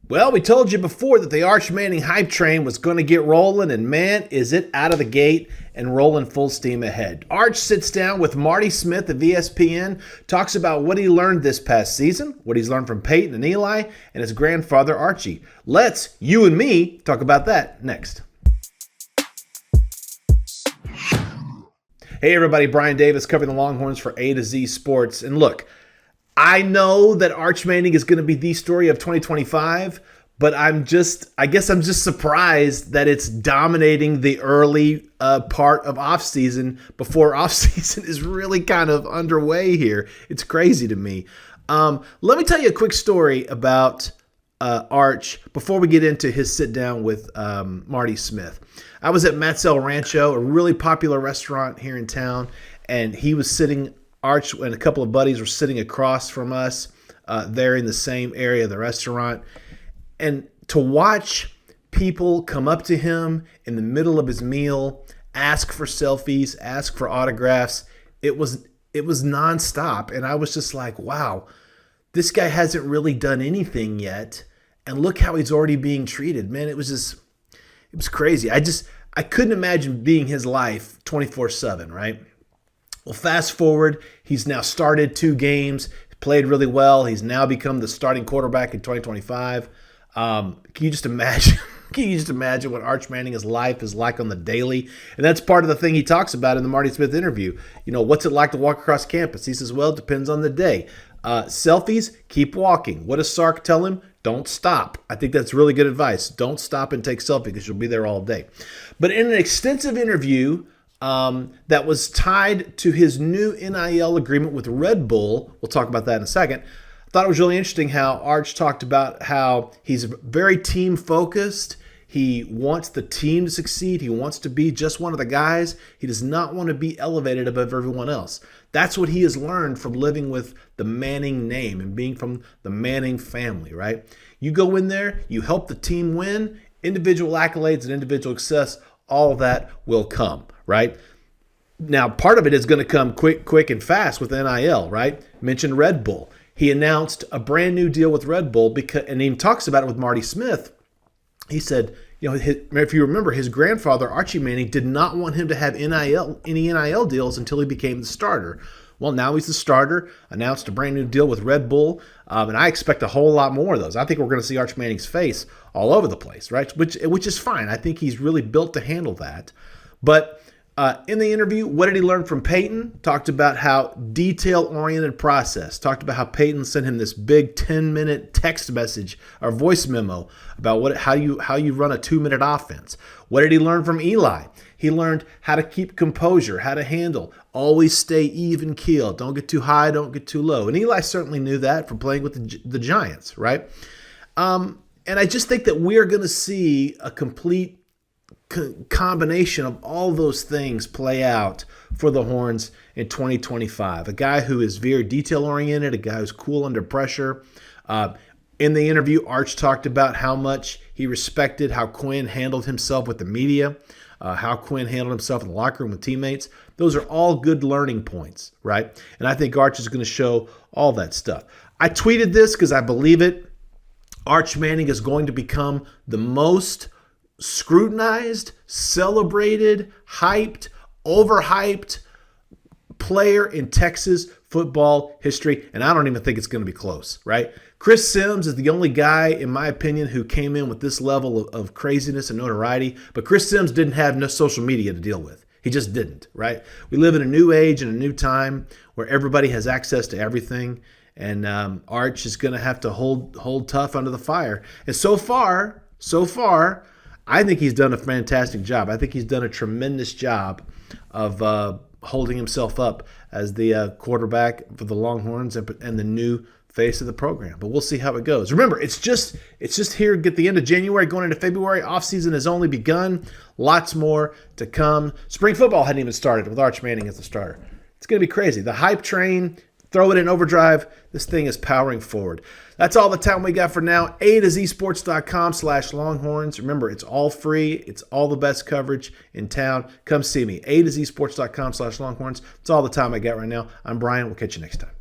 Well, we told you before that the Arch Manning hype train was going to get rolling, and man, is it out of the gate and rolling full steam ahead. Arch sits down with Marty Smith of ESPN, talks about what he learned this past season, what he's learned from Peyton and Eli, and his grandfather Archie. Let's, you and me, talk about that next. Hey everybody, Brian Davis covering the Longhorns for A to Z Sports. And look, I know that Arch Manning is going to be the story of 2025, but I guess I'm just surprised that it's dominating the early part of offseason before offseason is really kind of underway here. It's crazy to me. Let me tell you a quick story about Arch before we get into his sit down with Marty Smith. I was at Matt's El Rancho, a really popular restaurant here in town, and he was sitting, Arch and a couple of buddies were sitting across from us there in the same area of the restaurant. And to watch people come up to him in the middle of his meal, ask for selfies, ask for autographs, it was nonstop. And I was just like, wow, this guy hasn't really done anything yet. And look how he's already being treated. Man, it was crazy. I couldn't imagine being his life 24/7, right? Well, fast forward, he's now started 2 games, played really well. He's now become the starting quarterback in 2025. Can you just imagine? Can you just imagine what Arch Manning's life is like on the daily? And that's part of the thing he talks about in the Marty Smith interview. You know, what's it like to walk across campus? He says, well, it depends on the day. Selfies, keep walking. What does Sark tell him? Don't stop. I think that's really good advice. Don't stop and take selfie because you'll be there all day. But in an extensive interview that was tied to his new NIL agreement with Red Bull, we'll talk about that in a second, I thought it was really interesting how Arch talked about how he's very team-focused. He wants the team to succeed. He wants to be just one of the guys. He does not want to be elevated above everyone else. That's what he has learned from living with the Manning name and being from the Manning family, right? You go in there, you help the team win, individual accolades and individual success, all of that will come, right? Now, part of it is going to come quick and fast with NIL, right? Mentioned Red Bull. He announced a brand new deal with Red Bull and he talks about it with Marty Smith. He said, you know, if you remember, his grandfather, Archie Manning, did not want him to have any NIL deals until he became the starter. Well, now he's the starter, announced a brand new deal with Red Bull, and I expect a whole lot more of those. I think we're going to see Arch Manning's face all over the place, right? Which is fine. I think he's really built to handle that. But in the interview, what did he learn from Peyton? Talked about how detail-oriented process. Talked about how Peyton sent him this big 10-minute text message or voice memo about how you run a 2-minute offense. What did he learn from Eli? He learned how to keep composure, how to handle, always stay even keel. Don't get too high, don't get too low. And Eli certainly knew that from playing with the Giants, right? And I just think that we're going to see a complete combination of all those things play out for the Horns in 2025. A guy who is very detail-oriented, a guy who's cool under pressure. In the interview, Arch talked about how much he respected how Quinn handled himself with the media, how Quinn handled himself in the locker room with teammates. Those are all good learning points, right? And I think Arch is going to show all that stuff. I tweeted this because I believe it. Arch Manning is going to become the most scrutinized, celebrated, hyped, overhyped player in Texas football history, and I don't even think it's going to be close, right? Chris Sims is the only guy, in my opinion, who came in with this level of craziness and notoriety, but Chris Sims didn't have no social media to deal with. He just didn't, right? We live in a new age and a new time where everybody has access to everything, and Arch is going to have to hold tough under the fire. And so far, I think he's done a fantastic job. I think he's done a tremendous job of holding himself up as the quarterback for the Longhorns and the new face of the program. But we'll see how it goes. Remember, it's just here at the end of January, going into February. Offseason has only begun. Lots more to come. Spring football hadn't even started with Arch Manning as the starter. It's going to be crazy. The hype train, throw it in overdrive. This thing is powering forward. That's all the time we got for now. A to ZSports.com/Longhorns. Remember, it's all free. It's all the best coverage in town. Come see me. A to ZSports.com/Longhorns. That's all the time I got right now. I'm Brian. We'll catch you next time.